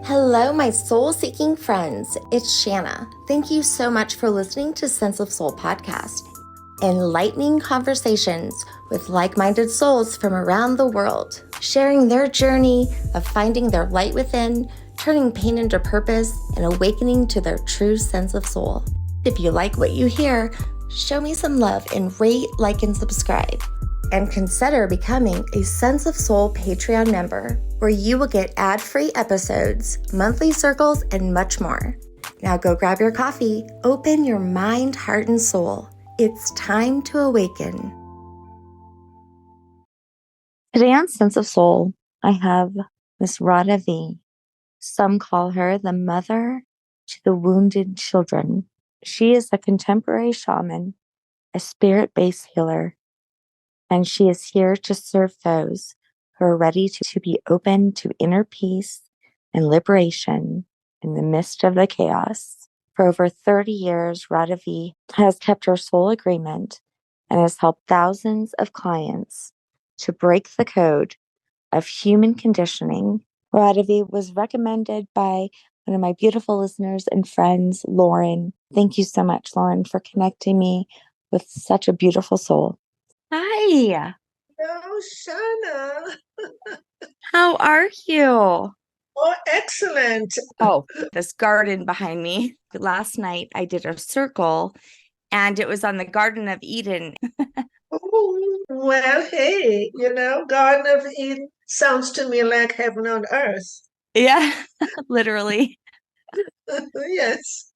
Hello, my soul-seeking friends. It's Shanna. Thank you so much for listening to Sense of Soul podcast. Enlightening conversations with like-minded souls from around the world, sharing their journey of finding their light within, turning pain into purpose, and awakening to their true sense of soul. If you like what you hear, show me some love and rate, like, and subscribe. And consider becoming a Sense of Soul Patreon member, where you will get ad-free episodes, monthly circles, and much more. Now go grab your coffee, open your mind, heart, and soul. It's time to awaken. Today on Sense of Soul, I have Miss Radavie. Some call her the mother to the wounded children. She is a contemporary shaman, a spirit-based healer, and she is here to serve those who are ready to be open to inner peace and liberation in the midst of the chaos. For over 30 years, Radavie has kept her soul agreement and has helped thousands of clients to break the code of human conditioning. Radavie was recommended by one of my beautiful listeners and friends, Lauren. Thank you so much, Lauren, for connecting me with such a beautiful soul. Hi. Oh, Shana. How are you? Oh, excellent. Oh, this garden behind me. Last night I did a circle and it was on the Garden of Eden. Oh, well, hey, Garden of Eden sounds to me like heaven on earth. Yeah, literally. Yes.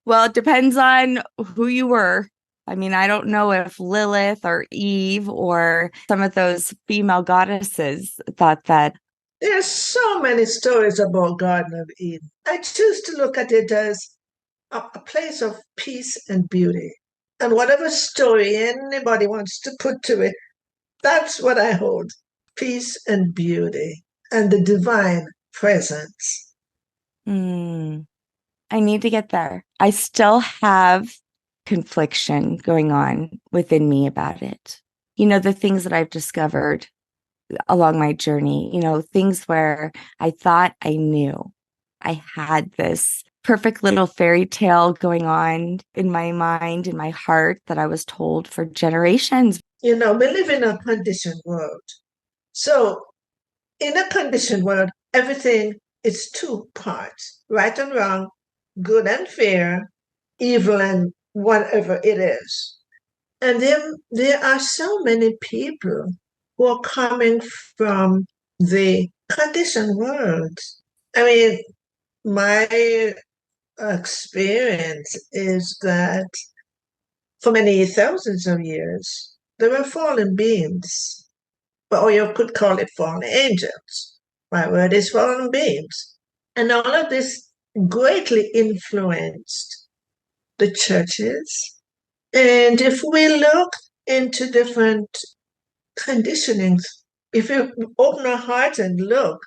Well, it depends on who you were. I mean, I don't know if Lilith or Eve or some of those female goddesses thought that. There's so many stories about Garden of Eden. I choose to look at it as a place of peace and beauty. And whatever story anybody wants to put to it, that's what I hold. Peace and beauty and the divine presence. Hmm. I need to get there. I still have confliction going on within me about it. The things that I've discovered along my journey, things where I thought I knew. I had this perfect little fairy tale going on in my mind, in my heart that I was told for generations. We live in a conditioned world. So, in a conditioned world, everything is two parts, right and wrong, good and fair, evil and whatever it is. And there are so many people who are coming from the conditioned world. I mean, my experience is that for many thousands of years, there were fallen beings, or you could call it fallen angels. My word is fallen beings. And all of this greatly influenced the churches. And if we look into different conditionings, if you open our hearts and look,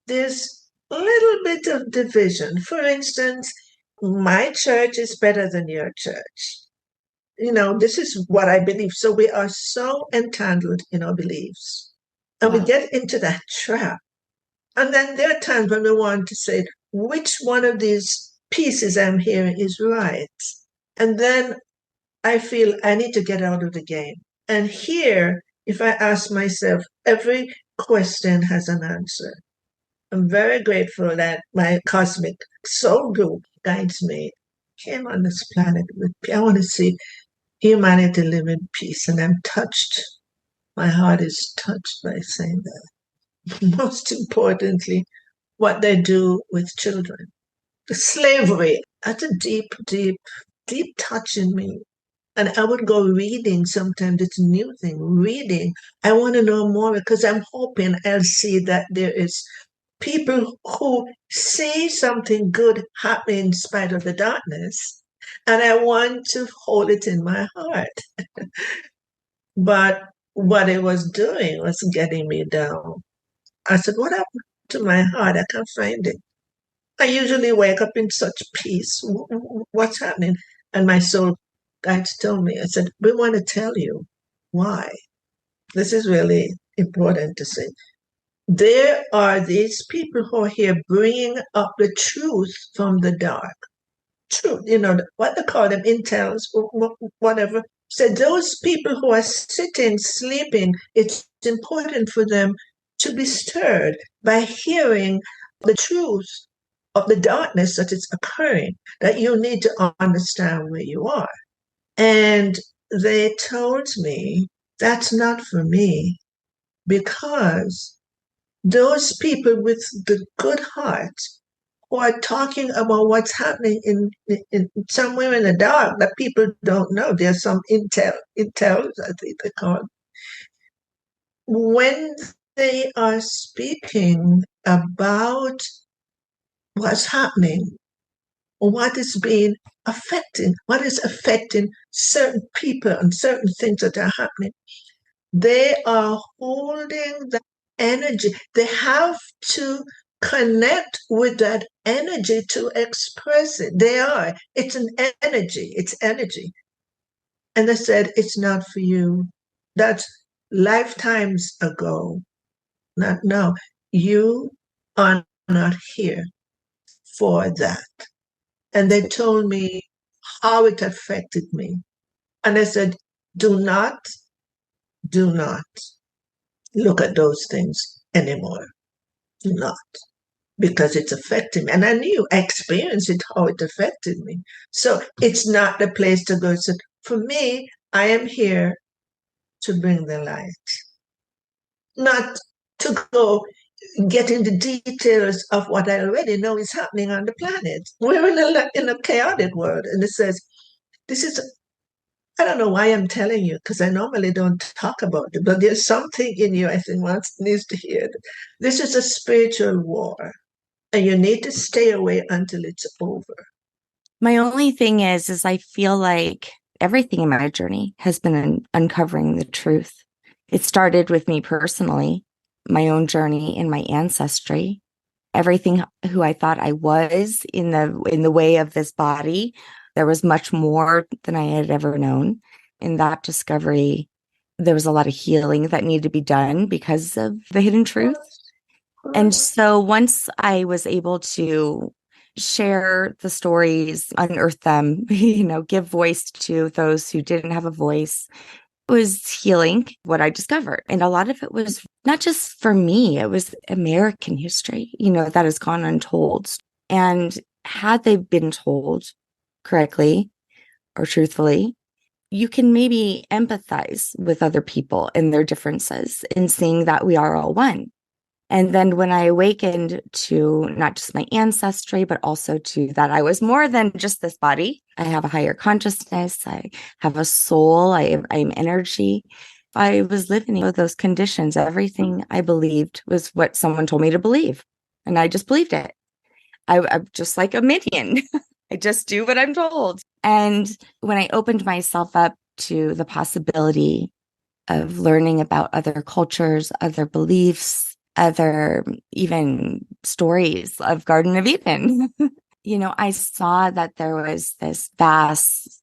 there's a little bit of division. For instance, my church is better than your church. This is what I believe. So we are so entangled in our beliefs. And we Wow. get into that trap. And then there are times when we want to say, which one of these pieces I'm hearing is right? And then I feel I need to get out of the game. And here, if I ask myself, every question has an answer. I'm very grateful that my cosmic soul group guides me. Came on this planet with, I want to see humanity live in peace. And I'm touched. My heart is touched by saying that. Most importantly, what they do with children. The slavery, that's a deep, deep, deep touch in me. And I would go reading sometimes, it's a new thing, reading. I want to know more because I'm hoping I'll see that there is people who see something good happen in spite of the darkness. And I want to hold it in my heart. But what it was doing was getting me down. I said, what happened to my heart? I can't find it. I usually wake up in such peace. What's happening? And my soul guides told me, I said, we want to tell you why. This is really important to say. there are these people who are here bringing up the truth from the dark. Truth, what they call them, intels, whatever. So those people who are sitting, sleeping, it's important for them to be stirred by hearing the truth of the darkness that is occurring, that you need to understand where you are. And they told me that's not for me because those people with the good heart who are talking about what's happening in somewhere in the dark that people don't know. There's some intel, I think they call it. When they are speaking about what's happening, what is being what is affecting certain people and certain things that are happening, they are holding that energy. They have to connect with that energy to express it. They are. It's an energy. It's energy. And they said, it's not for you. That's lifetimes ago, not now. You are not here for that. And they told me how it affected me. And I said, do not, do not look at those things anymore. Do not, because it's affecting me. And I knew, I experienced it, how it affected me. So it's not the place to go. So for me, I am here to bring the light, not to go get into details of what I already know is happening on the planet. We're in a chaotic world. And it says, this is, I don't know why I'm telling you, because I normally don't talk about it, but there's something in you I think one needs to hear it. This is a spiritual war, and you need to stay away until it's over. My only thing is I feel like everything in my journey has been uncovering the truth. It started with me personally, my own journey in my ancestry, everything who I thought I was in the way of this body. There was much more than I had ever known. In that discovery, there was a lot of healing that needed to be done because of the hidden truth. And so once I was able to share the stories, unearth them, give voice to those who didn't have a voice, it was healing what I discovered. And a lot of it was not just for me, it was American history, that has gone untold. And had they been told correctly or truthfully, you can maybe empathize with other people and their differences in seeing that we are all one. And then when I awakened to not just my ancestry, but also to that I was more than just this body. I have a higher consciousness. I have a soul. I'm energy. I was living with those conditions. Everything I believed was what someone told me to believe. And I just believed it. I'm just like a minion. I just do what I'm told. And when I opened myself up to the possibility of learning about other cultures, other beliefs, other even stories of Garden of Eden. I saw that there was this vast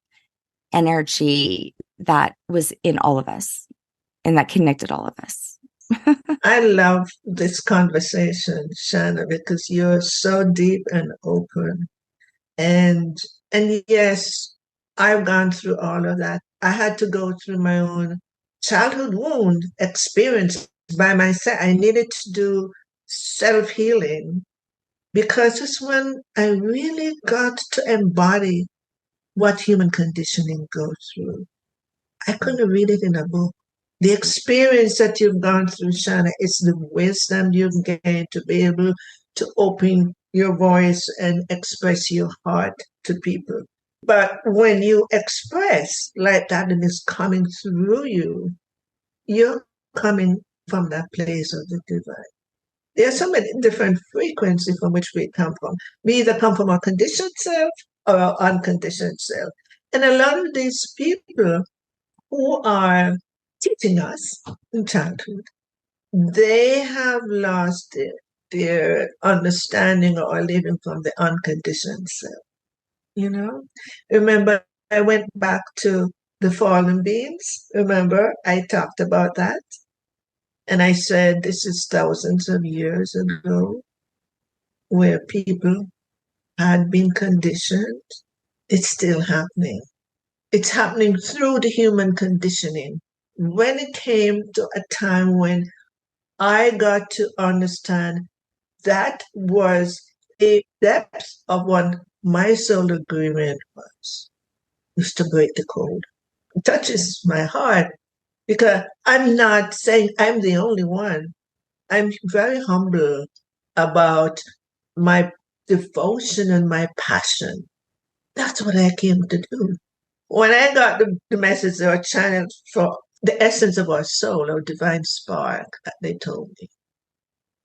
energy that was in all of us and that connected all of us. I love this conversation, Shanna, because you're so deep and open. And yes, I've gone through all of that. I had to go through my own childhood wound experience by myself. I needed to do self healing because it's when I really got to embody what human conditioning goes through. I couldn't read it in a book. The experience that you've gone through, Shana, is the wisdom you've gained to be able to open your voice and express your heart to people. But when you express like that and it's coming through you, you're coming from that place of the divine. There are so many different frequencies from which we come from. We either come from our conditioned self or our unconditioned self. And a lot of these people who are teaching us in childhood, they have lost their understanding or living from the unconditioned self. You know, remember, I went back to the fallen beings. Remember, I talked about that. And I said, this is thousands of years ago where people had been conditioned. It's still happening. It's happening through the human conditioning. When it came to a time when I got to understand that was the depth of what my soul agreement was to break the code. It touches my heart because I'm not saying I'm the only one. I'm very humble about my devotion and my passion. That's what I came to do. When I got the message or channel for the essence of our soul, our divine spark, that they told me.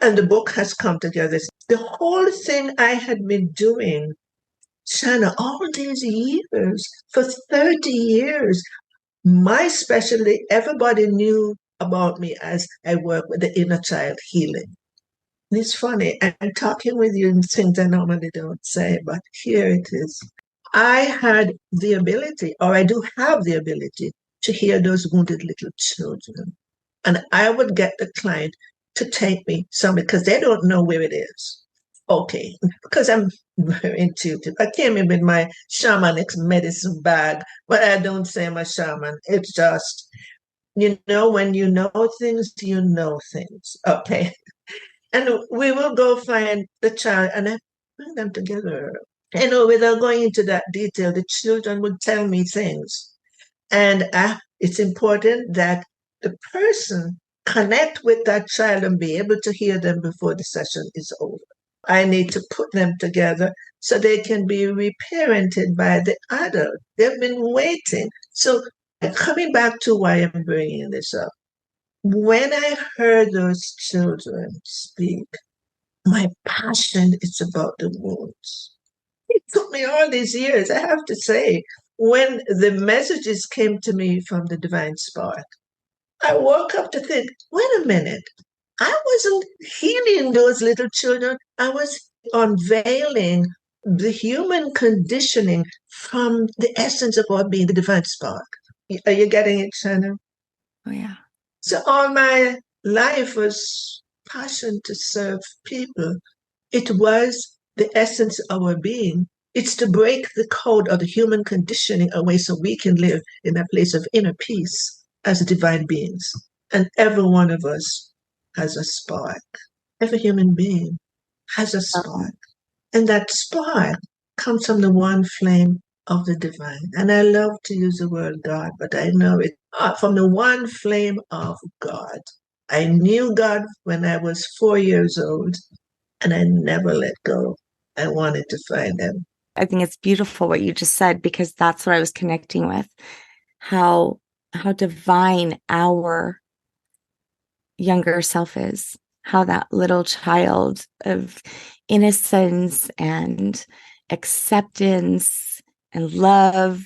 And the book has come together. The whole thing I had been doing, Shanna, all these years, for 30 years, my specialty, everybody knew about me as I work with the inner child healing. And it's funny, I'm talking with you in things I normally don't say, but here it is. I had the ability, or I do have the ability, to hear those wounded little children. And I would get the client to take me somewhere because they don't know where it is. Okay, because I'm very intuitive. I came in with my shamanic medicine bag, but I don't say I'm a shaman. It's just, when you know things. Okay. And we will go find the child and I bring them together. Without going into that detail, the children would tell me things. And it's important that the person connect with that child and be able to hear them before the session is over. I need to put them together so they can be reparented by the adult. They've been waiting. So coming back to why I'm bringing this up, when I heard those children speak, my passion is about the wounds. It took me all these years, I have to say, when the messages came to me from the divine spark. I woke up to think, wait a minute, I wasn't healing those little children. I was unveiling the human conditioning from the essence of what being the divine spark. Are you getting it, Shannon? Oh, yeah. So all my life was passion to serve people. It was the essence of our being. It's to break the code of the human conditioning away so we can live in a place of inner peace as divine beings. And every one of us has a spark. Every human being has a spark. And that spark comes from the one flame of the divine. And I love to use the word God, but I know it from the one flame of God. I knew God when I was 4 years old, and I never let go. I wanted to find him. I think it's beautiful what you just said, because that's what I was connecting with. How divine our younger self is, how that little child of innocence and acceptance and love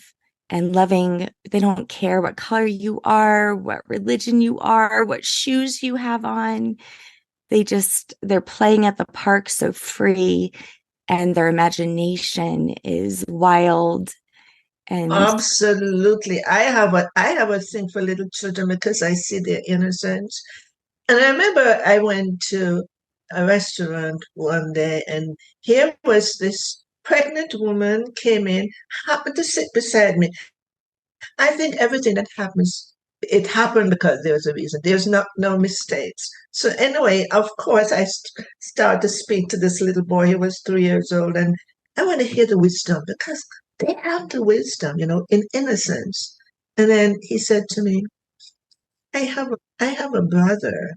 and loving, they don't care what color you are, what religion you are, what shoes you have on. They're playing at the park so free, and their imagination is wild. And Absolutely. I have a thing for little children because I see their innocence. And I remember I went to a restaurant one day and here was this pregnant woman came in, happened to sit beside me. I think everything that happens, it happened because there's a reason. There's no mistakes. So anyway, of course, I started to speak to this little boy. He was 3 years old, and I want to hear the wisdom because they have the wisdom, in innocence. And then he said to me, I have a brother.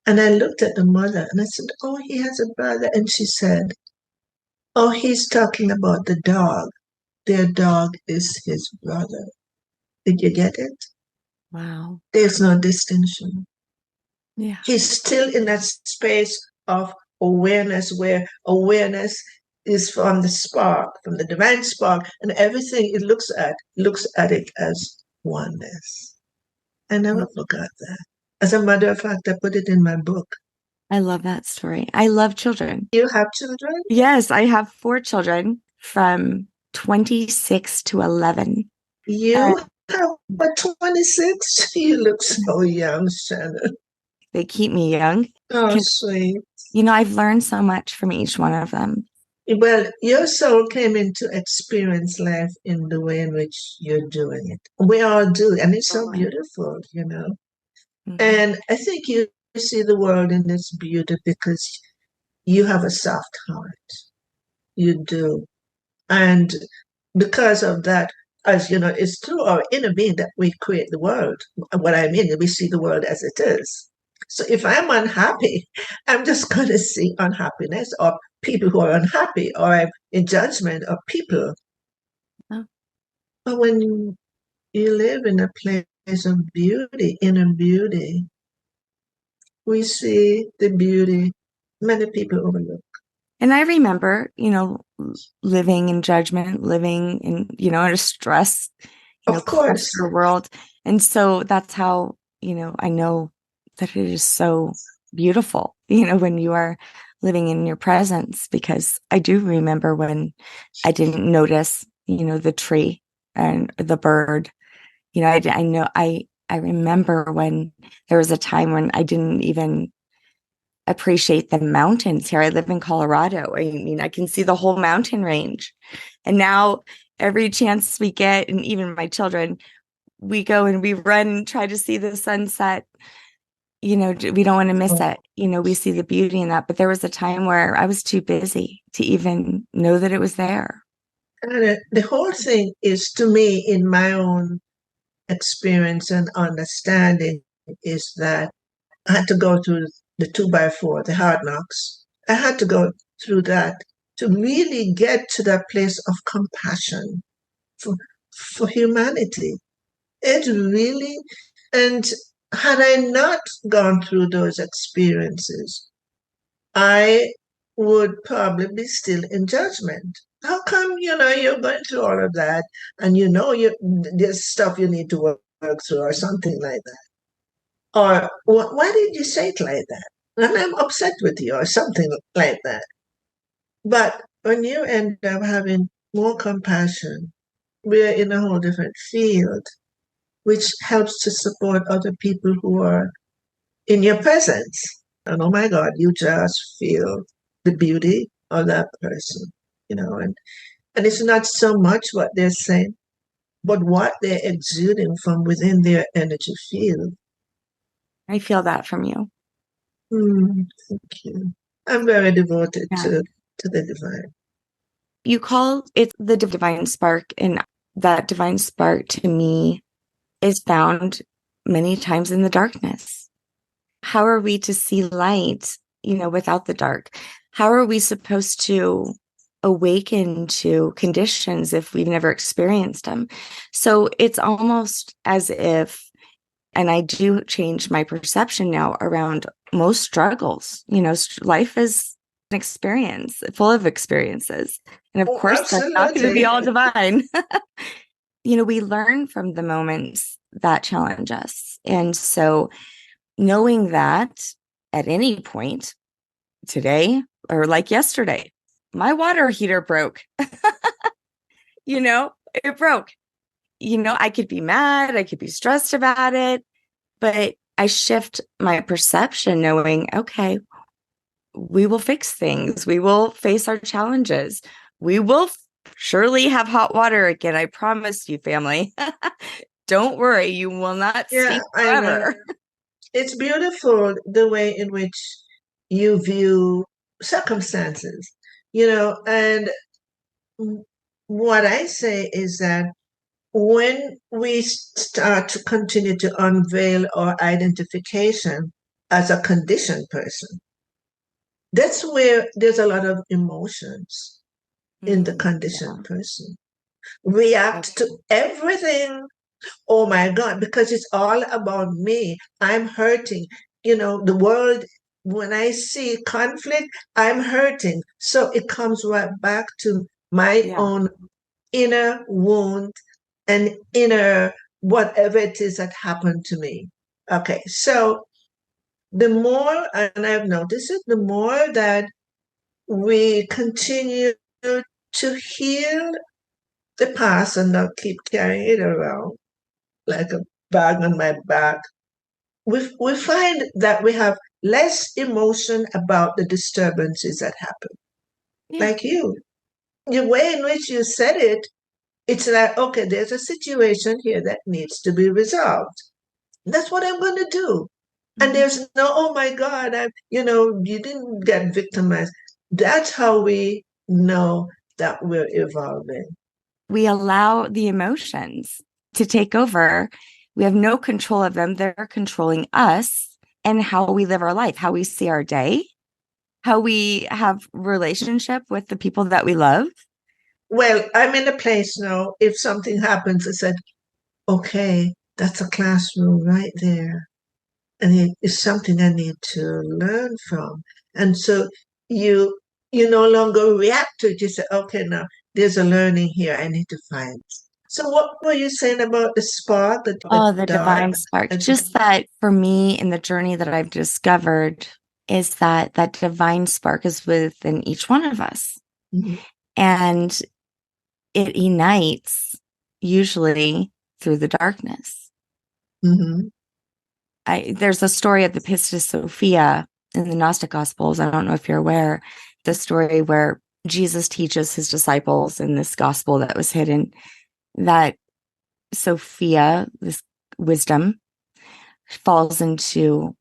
And I looked at the mother and I said, oh, he has a brother. And she said, oh, he's talking about the dog. Their dog is his brother. Did you get it? wow. There's no distinction. Yeah. He's still in that space of awareness where awareness is from the spark, from the divine spark, and everything it looks at it as oneness. I never forgot that. As a matter of fact, I put it in my book. I love that story. I love children. You have children? Yes, I have 4 children from 26 to 11. You have a 26? You look so young, Shannon. They keep me young. Oh, 'Cause, sweet. I've learned so much from each one of them. Well, your soul came into experience life in the way in which you're doing it. We all do, and it's so Totally. beautiful. Hmm. And I think you see the world in its beauty because you have a soft heart. You do. And because of that, as you know, it's through our inner being that we create the world. What I mean, we see the world as it is. So if I'm unhappy, I'm just going to see unhappiness or people who are unhappy, or I'm in judgment of people. Oh. But when you live in a place of beauty, inner beauty, we see the beauty many people overlook. And I remember, living in judgment, living in, in a stress, Of course, cluster world. And so that's how, I know that it is so beautiful, when you are living in your presence, because I do remember when I didn't notice, the tree and the bird, I know, I remember when there was a time when I didn't even appreciate the mountains here. I live in Colorado. I mean, I can see the whole mountain range. And now every chance we get, and even my children, we go and we run and try to see the sunset. We don't want to miss it. We see the beauty in that. But there was a time where I was too busy to even know that it was there. and the whole thing is to me, in my own experience and understanding, is that I had to go through the 2x4, the hard knocks. I had to go through that to really get to that place of compassion for, for humanity. It really, and had I not gone through those experiences, I would probably be still in judgment. How come, you're going through all of that and there's stuff you need to work through or something like that? Or why did you say it like that? And I'm upset with you or something like that. But when you end up having more compassion, we're in a whole different field, which helps to support other people who are in your presence. And oh my God, you just feel the beauty of that person. And it's not so much what they're saying, but what they're exuding from within their energy field. I feel that from you. Thank you. I'm very devoted Yeah. to the divine. You call it the divine spark, and that divine spark to me is found many times in the darkness. How are we to see light, without the dark? How are we supposed to awaken to conditions if we've never experienced them? So it's almost as if, and I do change my perception now around most struggles. Life is an experience full of experiences. And of Oh, course, that's not going to be absolutely. all divine. We learn from the moments that challenge us. And so knowing that at any point today or like yesterday, my water heater broke. you know, it broke. I could be mad, I could be stressed about it, but I shift my perception knowing, okay, we will fix things. We will face our challenges. We will surely have hot water again. I promise you, family. Don't worry, you will not Yeah, steam I know. forever. It's beautiful the way in which you view circumstances. And what I say is that when we start to continue to unveil our identification as a conditioned person, that's where there's a lot of emotions in the Yeah. conditioned person. React to everything. Oh my God, because it's all about me. I'm hurting. The world, when I see conflict, I'm hurting. So it comes right back to my Yeah. own inner wound and inner whatever it is that happened to me. Okay, so the more, and I've noticed it, the more that we continue to heal the past and not keep carrying it around like a bag on my back, we find that we have less emotion about the disturbances that happen. Yeah. Like you, the way in which you said it, it's like, okay, there's a situation here that needs to be resolved. That's what I'm going to do. And Mhm. there's no, oh my God, you didn't get victimized. That's how we know that we're evolving. We allow the emotions to take over. We have no control of them. They're controlling us and how we live our life, how we see our day, how we have relationship with the people that we love. Well, I'm in a place now. If something happens, I said, okay, that's a classroom right there. And it is something I need to learn from. And so you you no longer react to it. You say, okay, now there's a learning here I need to find. So what were you saying about the spark, the Oh, the dark? divine spark. And Just that for me in the journey that I've discovered is that that divine spark is within each one of us. Mhm, And it ignites usually through the darkness. mhm, There's a story of the Pistis Sophia in the Gnostic Gospels. I don't know if you're aware, the story where Jesus teaches his disciples in this gospel that was hidden that Sophia, this wisdom, falls into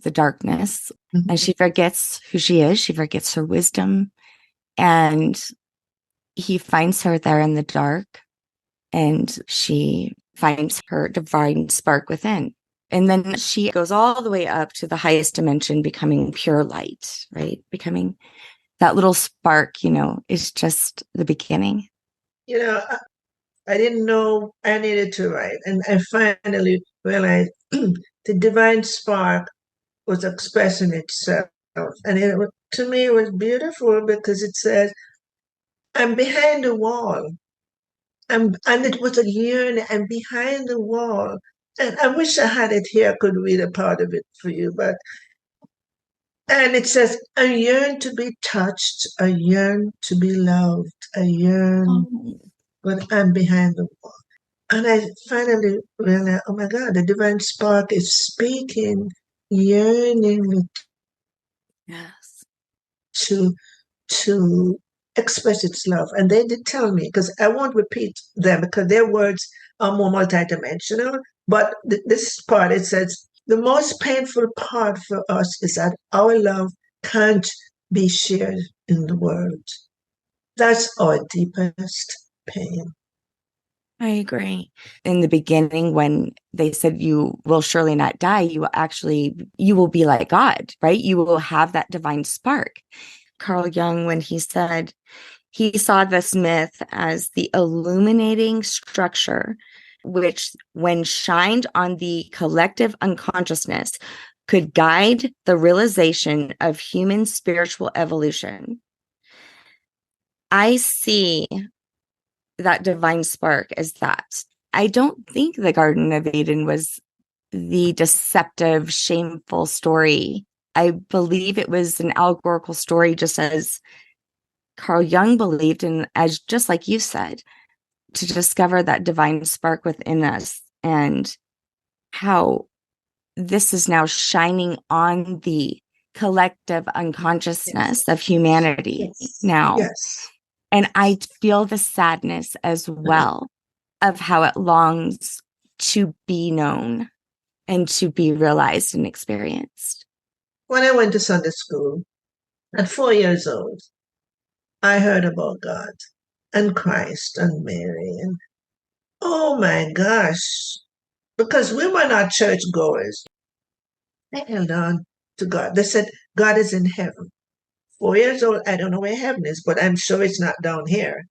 the darkness and mhm. she forgets who she is. She forgets her wisdom. And he finds her there in the dark and she finds her divine spark within. And then she goes all the way up to the highest dimension, becoming pure light, right? Becoming that little spark, is just the beginning. You know, I didn't know I needed to write. And I finally realized the divine spark was expressing itself. And to me, it was beautiful because it says, I'm behind the wall. And it was a yearning. I'm behind the wall. And I wish I had it here. I could read a part of it for you. And it says, I yearn to be touched. I yearn to be loved. I yearn, Oh, but I'm behind the wall. And I finally realized, oh my God, the divine spark is speaking, yearning yes. to to express its love. And they did tell me, because I won't repeat them because their words are more multidimensional. But this part, it says, the most painful part for us is that our love can't be shared in the world. That's our deepest pain. I agree. In the beginning, when they said you will surely not die, you will be like God, right? You will have that divine spark. Carl Jung, when he said he saw this myth as the illuminating structure, which, when shined on the collective unconsciousness, could guide the realization of human spiritual evolution. I see that divine spark as that. I don't think the Garden of Eden was the deceptive, shameful story. I believe it was an allegorical story, just as Carl Jung believed, and as just like you said, to discover that divine spark within us and how this is now shining on the collective Yes. unconsciousness of humanity Yes. now. Yes. And I feel the sadness as well of how it longs to be known and to be realized and experienced. When I went to Sunday school at 4 years old, I heard about God and Christ and Mary. And oh my gosh, because we were not church goers, they held on to God. They said, God is in heaven. 4 years old, I don't know where heaven is, but I'm sure it's not down here.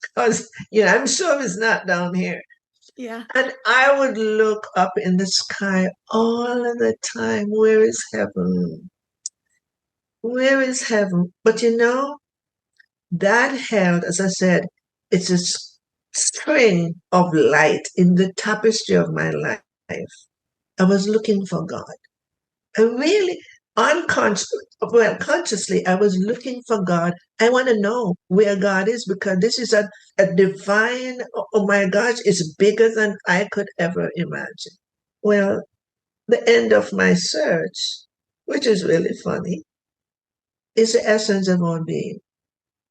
Because, I'm sure it's not down here. Yeah. And I would look up in the sky all of the time. Where is heaven? Where is heaven? But that held, as I said, it's a string of light in the tapestry of my life. I was looking for God. I really consciously, I was looking for God. I want to know where God is because this is a divine, oh my gosh, it's bigger than I could ever imagine. Well, the end of my search, which is really funny, is the essence of our being.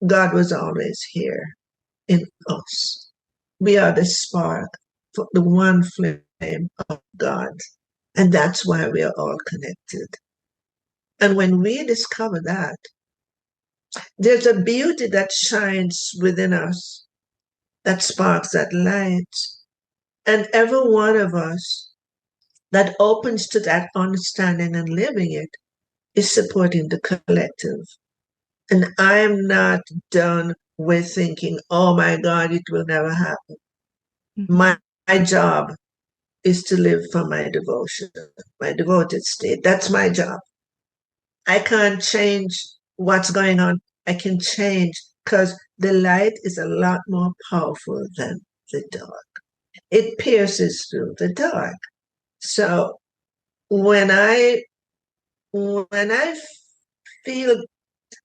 God was always here in us. We are the spark, the one flame of God. And that's why we are all connected. And when we discover that, there's a beauty that shines within us, that sparks that light. And every one of us that opens to that understanding and living it is supporting the collective. And I'm not done with thinking, oh my God, it will never happen. Mhm. My job is to live for my devotion, my devoted state. That's my job. I can't change what's going on. I can change because the light is a lot more powerful than the dark. It pierces through the dark. So when I feel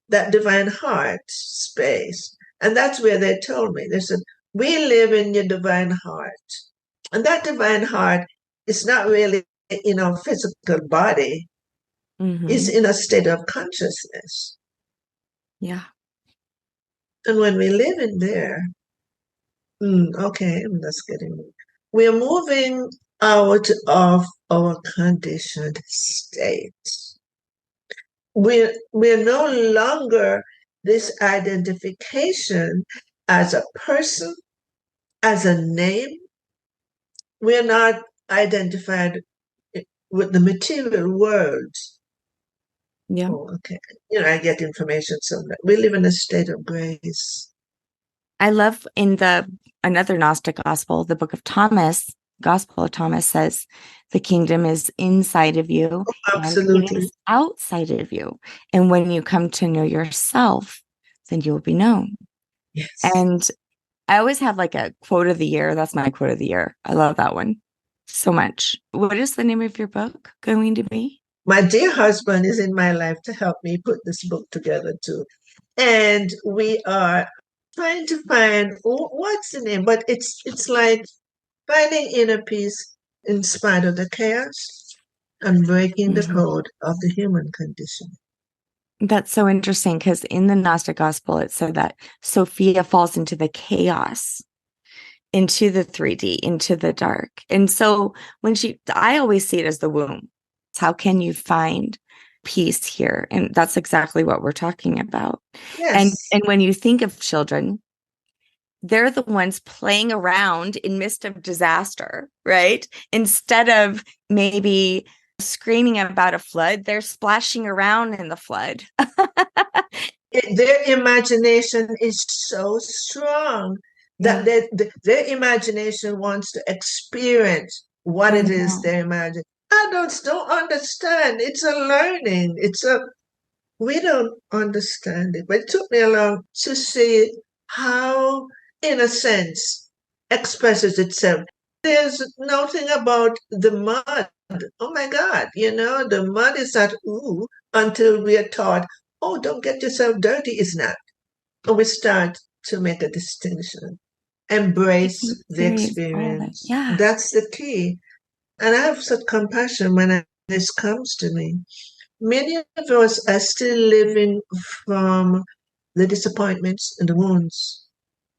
that divine heart space, and that's where they told me, they said, we live in your divine heart. And that divine heart is not really in our physical body, it's Mhm. in a state of consciousness. Yeah. And when we live in there, okay, that's getting. We're moving out of our conditioned state. We're no longer this identification as a person, as a name. We're not identified with the material world. Yeah. Oh, okay. I get information somewhere. We live in a state of grace. I love in the another Gnostic gospel, the book of Thomas, Gospel of Thomas says the kingdom is inside of you and it Absolutely. is outside of you. And when you come to know yourself, then you will be known. Yes. And I always have like a quote of the year. That's my quote of the year. I love that one so much. What is the name of your book going to be? My dear husband is in my life to help me put this book together too. And we are trying to find what's the name, but it's like finding inner peace in spite of the chaos and breaking the Mhm. code of the human condition. That's so interesting because in the Gnostic gospel, it said that Sophia falls into the chaos, into the 3D, into the dark. And so I always see it as the womb. How can you find peace here? And that's exactly what we're talking about. Yes. And when you think of children, they're the ones playing around in midst of disaster, right? Instead of maybe screaming about a flood, they're splashing around in the flood. Their imagination is so strong that Yeah, their imagination wants to experience what I it is know. they imagine. Adults don't understand. It's a learning. We don't understand it. But it took me a long to see how, in a sense, expresses itself. There's nothing about the mud. Oh my God, the mud is not ooh until we are taught, oh, don't get yourself dirty. It's not. And we start to make a distinction, You embrace can the experience all of it. experience. Yeah. That's the key. And I have such compassion when this comes to me. Many of us are still living from the disappointments and the wounds.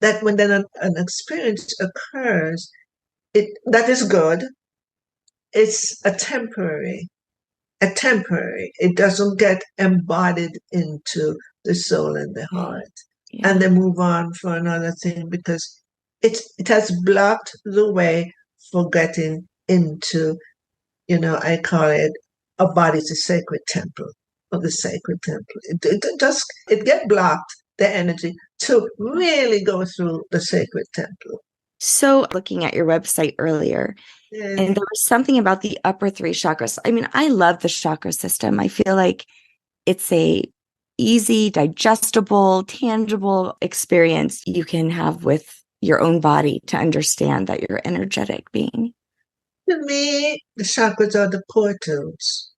That when then an experience occurs, that is good. It's a temporary. It doesn't get embodied into the soul and the Right. heart, and Yeah. they move on for another thing because it has blocked the way for getting into, I call it a body's a sacred temple of the sacred temple. It get blocked the energy to really go through the sacred temple. So looking at your website earlier, Yeah. and there was something about the upper three chakras. I mean, I love the chakra system. I feel like it's a easy, digestible, tangible experience you can have with your own body to understand that you're energetic being. To me, the chakras are the portals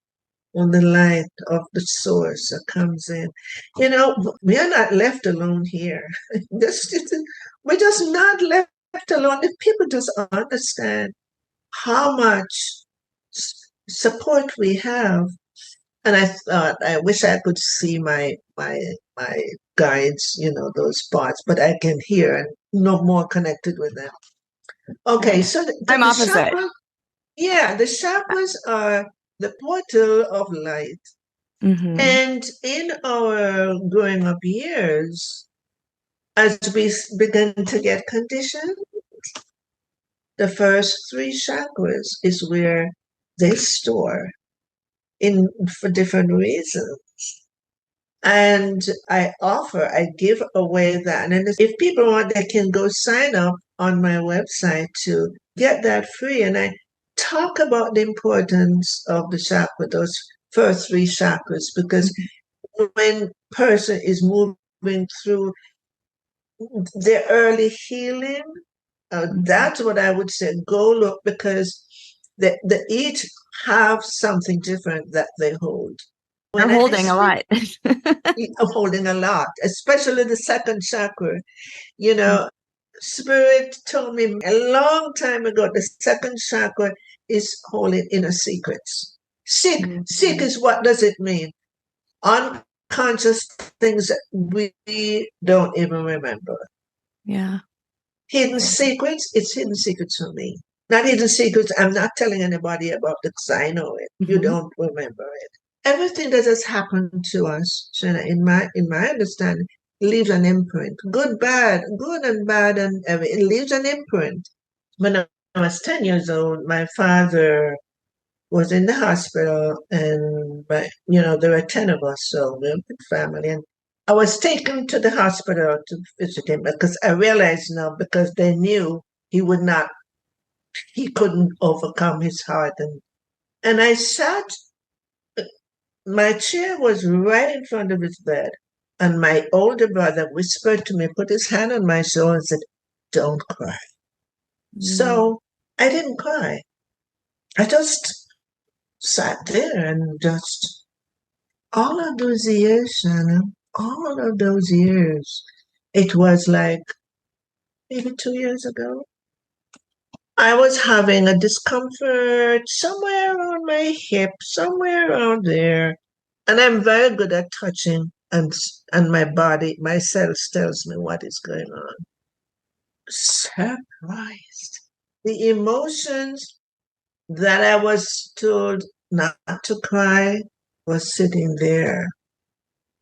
on the light of the source that comes in. We are not left alone here. We're just not left alone. If people just understand how much support we have. And I thought, I wish I could see my guides, those parts, but I can hear and no more connected with them. Okay, Right. so I'm the opposite. chakras, yeah, the chakras are the portal of light. Mm-hmm. And in our growing up years, as we begin to get conditioned, the first three chakras is where they store in for different reasons. And I give away that. And if people want, they can go sign up on my website to get that free. And I talk about the importance of the chakra, those first three chakras, because when person is moving through their early healing, Mm-hmm. that's what I would say. Go look because they each have something different that they hold. They're When I holding a speak lot. of holding a lot, especially the second chakra. You know, Spirit told me a long time ago the second chakra is holding inner secrets. Seek Mm-hmm. is what does it mean? Unconscious things that we don't even remember. Yeah. Hidden secrets, it's hidden secrets for me. Not hidden secrets, I'm not telling anybody about it because I know it. You Mm-hmm. don't remember it. Everything that has happened to us, Shana, in my understanding, leaves an imprint. Good and bad, and it leaves an imprint. When I was 10 years old, my father was in the hospital, and there were 10 of us, so we were a big family. And I was taken to the hospital to visit him because I realized now because they knew he would not, he couldn't overcome his heart. And I sat, my chair was right in front of his bed. And my older brother whispered to me, put his hand on my shoulder and said, "Don't cry." Mm-hmm. So I didn't cry. I just sat there and just all of those years, Shannon, all of those years, it was like maybe 2 years ago. I was having a discomfort somewhere around my hip, somewhere around there. And I'm very good at touching, and my body, my cells tells me what is going on. Surprised. The emotions that I was told not to cry was sitting there.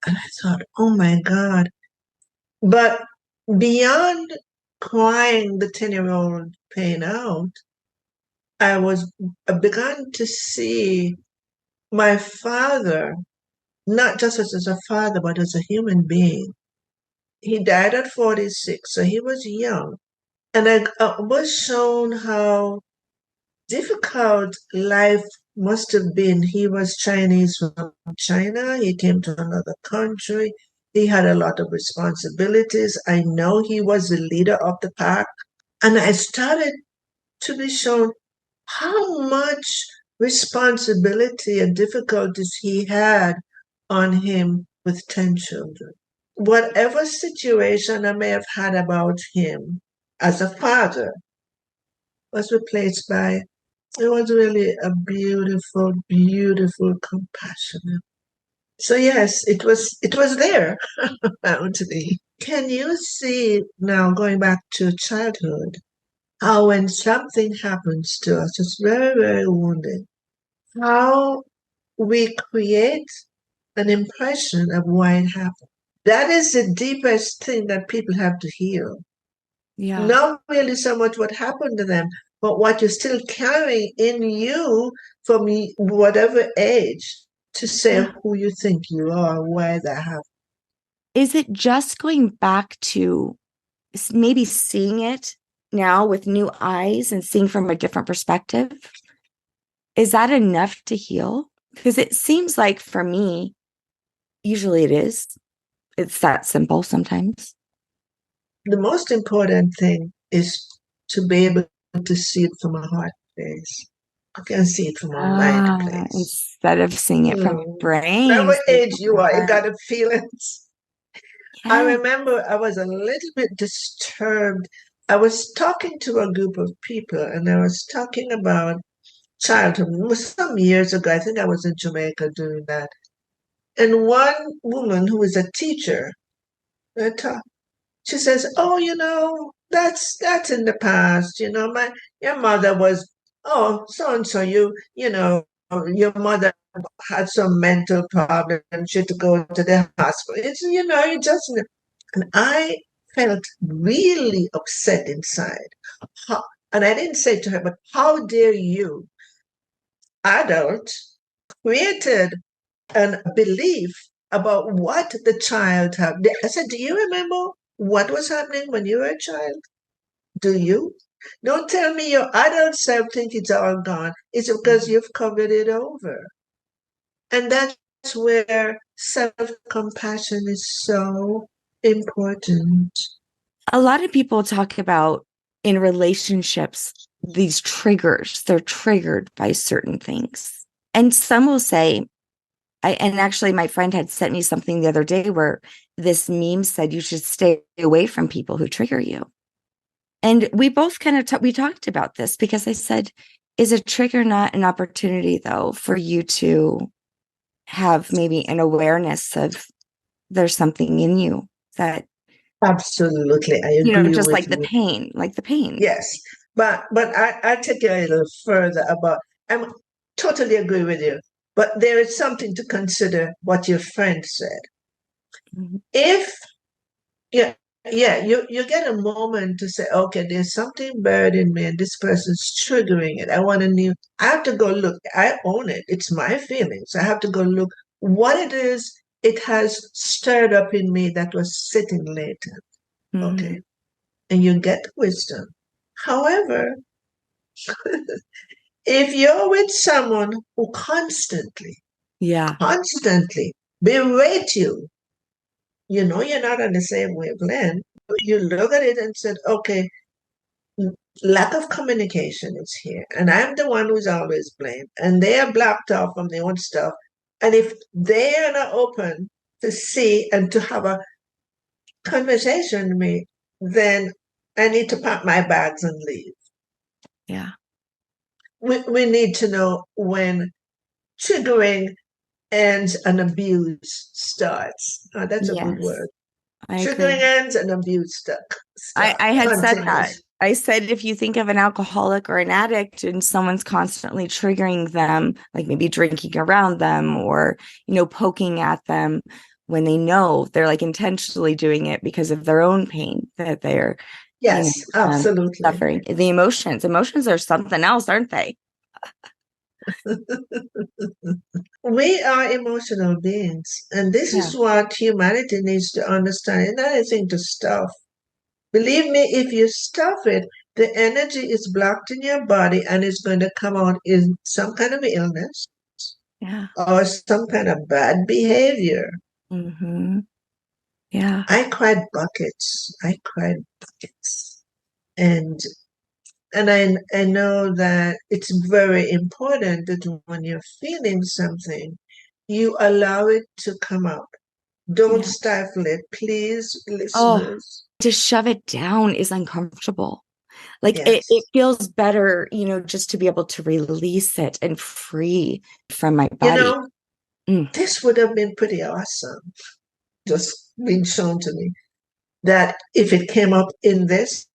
And I thought, oh my God. But beyond crying the 10-year-old pain out, I began to see my father, not just as a father, but as a human being. He died at 46, so he was young. And I was shown how difficult life must have been. He was Chinese from China. He came to another country. He had a lot of responsibilities. I know he was the leader of the pack. And I started to be shown how much responsibility and difficulties he had on him with 10 children. Whatever situation I may have had about him as a father was replaced by, it was really a beautiful, beautiful compassion. So yes, it was there found to me. Can you see now going back to childhood, how when something happens to us, it's very, very wounding, how we create an impression of why it happened. That is the deepest thing that people have to heal. Yeah. Not really so much what happened to them, but what you're still carrying in you from whatever age to say Yeah. who you think you are, why that happened. Is it just going back to maybe seeing it now with new eyes and seeing from a different perspective? Is that enough to heal? Because it seems like for me, usually it is. It's that simple sometimes. The most important thing is to be able to see it from a heart place. I can see it from a mind place. Instead of seeing it from brain, Whatever see it age from you the are, you heart. got to feel it. I Yeah. remember I was a little bit disturbed. I was talking to a group of people and I was talking about childhood, some years ago. I think I was in Jamaica doing that. And one woman who is a teacher, uh, ta- she says, "Oh, that's in the past. Your mother was, oh, so and so. Your mother had some mental problem. She had to go to the hospital. You just." And I felt really upset inside. How, and I didn't say to her, but how dare you, adult, created a belief about what the child had. I said, do you remember what was happening when you were a child? Do you? Don't tell me your adult self think it's all gone. It's because Mhm. you've covered it over. And that's where self-compassion is so important. A lot of people talk about in relationships, these triggers, they're triggered by certain things. And some will say, and actually my friend had sent me something the other day where this meme said you should stay away from people who trigger you. And we both kind of we talked about this because I said, is a trigger not an opportunity though for you to have maybe an awareness of there's something in you that, Absolutely, I agree just with you. like the pain. Yes, but I take it a little further about. I'm totally agree with you. But there is something to consider what your friend said. Mhm. If yeah, yeah, you get a moment to say, okay, there's something buried in me, and this person's triggering it. I have to go look. I own it. It's my feelings. I have to go look what it is. It has stirred up in me that was sitting later. Okay, Mhm. and you get wisdom. However, if you're with someone who Yeah. constantly berate you, you know you're not on the same wavelength. You look at it and said, okay, lack of communication is here. And I'm the one who's always blamed. And they are blocked off from their own stuff. And if they are not open to see and to have a conversation with me, then I need to pack my bags and leave. Yeah. We need to know when triggering ends and abuse starts. Oh, that's a good Yes, word. I Triggering agree. ends and abuse I had said that. continues. I said if you think of an alcoholic or an addict and someone's constantly triggering them, like maybe drinking around them or, poking at them when they know they're like intentionally doing it because of their own pain that they're, you know, Yes, absolutely. suffering. The emotions are something else, aren't they? We are emotional beings, and this Yeah. is what humanity needs to understand. It's not anything to stuff. Believe me, if you stuff it, the energy is blocked in your body and it's going to come out in some kind of illness Yeah. or some kind of bad behavior. Hmm. Yeah. I cried buckets. I cried buckets. And I know that it's very important that when you're feeling something, you allow it to come up. Don't Yeah. stifle it, please, Oh, listeners. to shove it down is uncomfortable. Like it Yes. feels better, just to be able to release it and free from my You body. know, Mm, this would have been pretty awesome, just being shown to me that if it came up in this,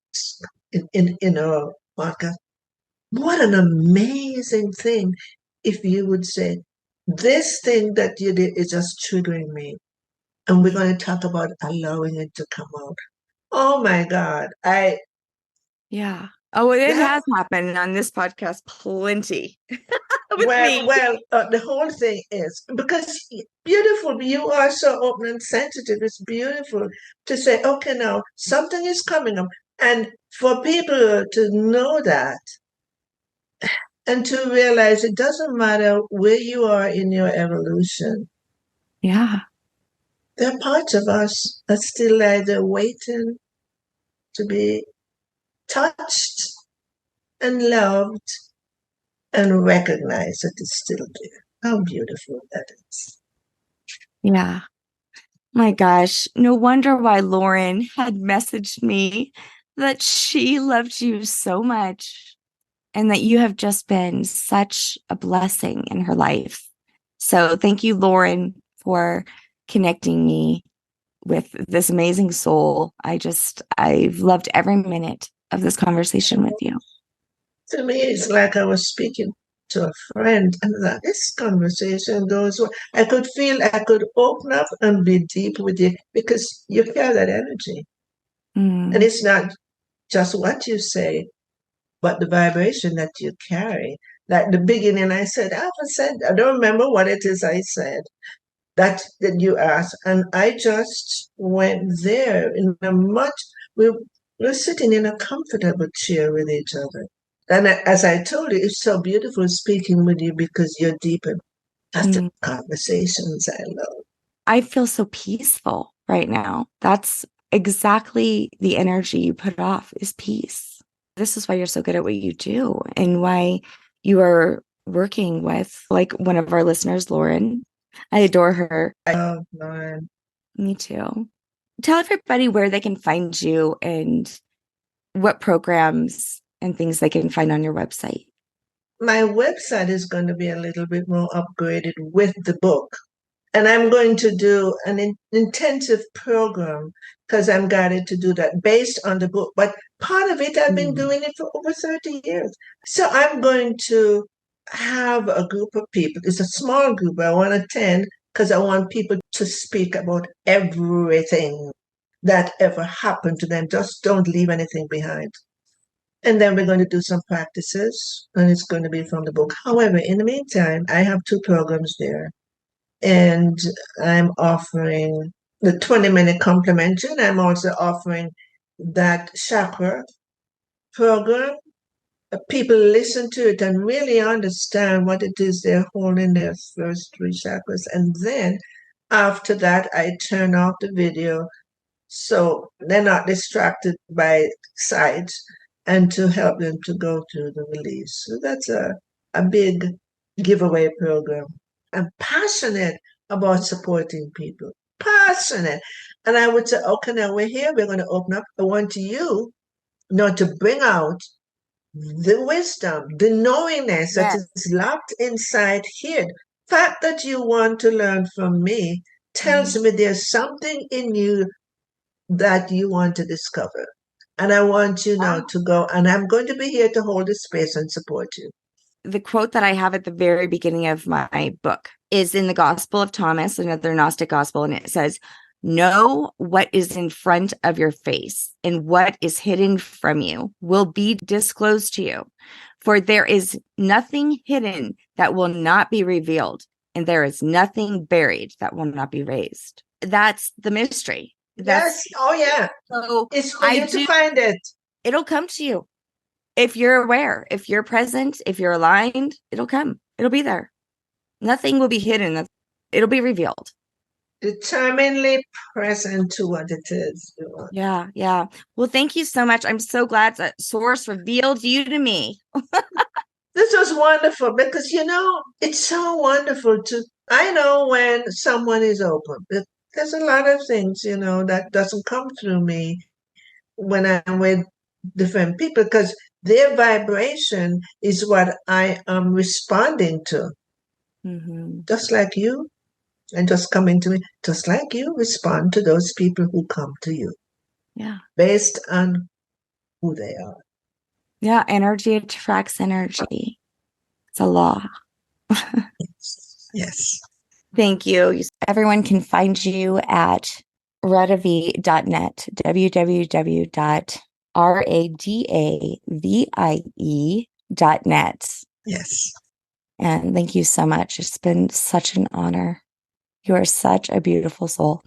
in a podcast, what an amazing thing if you would say, this thing that you did is just triggering me. And we're mm. going to talk about allowing it to come out. Oh my God. Yeah. Oh, it That has happened on this podcast plenty with Well, me. well, the whole thing is because beautiful. You are so open and sensitive. It's beautiful to say, okay, now something is coming up, and for people to know that and to realize it doesn't matter where you are in your evolution. Yeah. There are parts of us that still lie there waiting to be touched and loved and recognized that it's still there. How beautiful that is. Yeah. My gosh. No wonder why Lauren had messaged me that she loved you so much. and that you have just been such a blessing in her life. So thank you, Lauren, for connecting me with this amazing soul. I've loved every minute of this conversation with you. To me, it's like I was speaking to a friend, and that this conversation goes well. I could feel I could open up and be deep with you because you carry that energy. And Mm. it's not just what you say, but the vibration that you carry. Like the beginning, I often said, I don't remember what it is I said that you asked, and I just went there in a much. We we're sitting in a comfortable chair with each other, and as I told you, it's so beautiful speaking with you because you're deep in. That's the Mm. conversations I love. I feel so peaceful right now. That's exactly the energy you put off is peace. This is why you're so good at what you do and why you are working with like one of our listeners, Lauren. I adore her. Oh man. Me too. Tell everybody where they can find you and what programs and things they can find on your website. My website is going to be a little bit more upgraded with the book. And I'm going to do an intensive program because I'm guided to do that based on the book. But part of it, I've been Mm. doing it for over 30 years. So I'm going to have a group of people. It's a small group. I want to 10 because I want people to speak about everything that ever happened to them. Just don't leave anything behind. And then we're going to do some practices, and it's going to be from the book. However, in the meantime, I have two programs there, and I'm offering the 20-minute complimentary, and I'm also offering that chakra program. People listen to it and really understand what it is they're holding their first three chakras. And then after that, I turn off the video so they're not distracted by sights and to help them to go through the release. So that's a big giveaway program. I'm passionate about supporting people. Passionate. And I would say, okay, now we're here, we're going to open up. I want you not to bring out the wisdom, the knowingness that Yes. is locked inside here. Fact that you want to learn from me tells me there's something in you that you want to discover. And I want you now to go, and I'm going to be here to hold the space and support you. The quote that I have at the very beginning of my book is in the Gospel of Thomas, another Gnostic gospel, and it says, "Know what is in front of your face, and what is hidden from you will be disclosed to you. For there is nothing hidden that will not be revealed, and there is nothing buried that will not be raised." That's the mystery. Yes. Oh, yeah. So It's for you to do. find it. It'll come to you. If you're aware, if you're present, if you're aligned, it'll come. It'll be there. Nothing will be hidden. It'll be revealed. Determinedly present to what it is. Yeah, yeah. Well, thank you so much. I'm so glad that Source revealed you to me. This was wonderful because, it's so wonderful to, I know when someone is open. There's a lot of things, that doesn't come through me when I'm with different people because their vibration is what I am responding to. Mm-hmm. Just like you, and just coming to me, just like you respond to those people who come to you. Yeah. Based on who they are. Yeah. Energy attracts energy. It's a law. Yes. Thank you. Everyone can find you at radavie.net, www.radavie.net. Yes. And thank you so much. It's been such an honor. You are such a beautiful soul.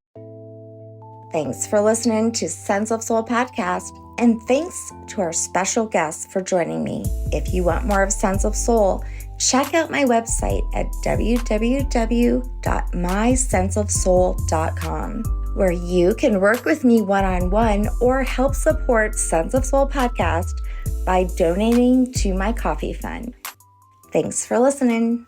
Thanks for listening to Sense of Soul podcast. And thanks to our special guests for joining me. If you want more of Sense of Soul, check out my website at www.mysenseofsoul.com, where you can work with me one-on-one or help support Sense of Soul podcast by donating to my coffee fund. Thanks for listening.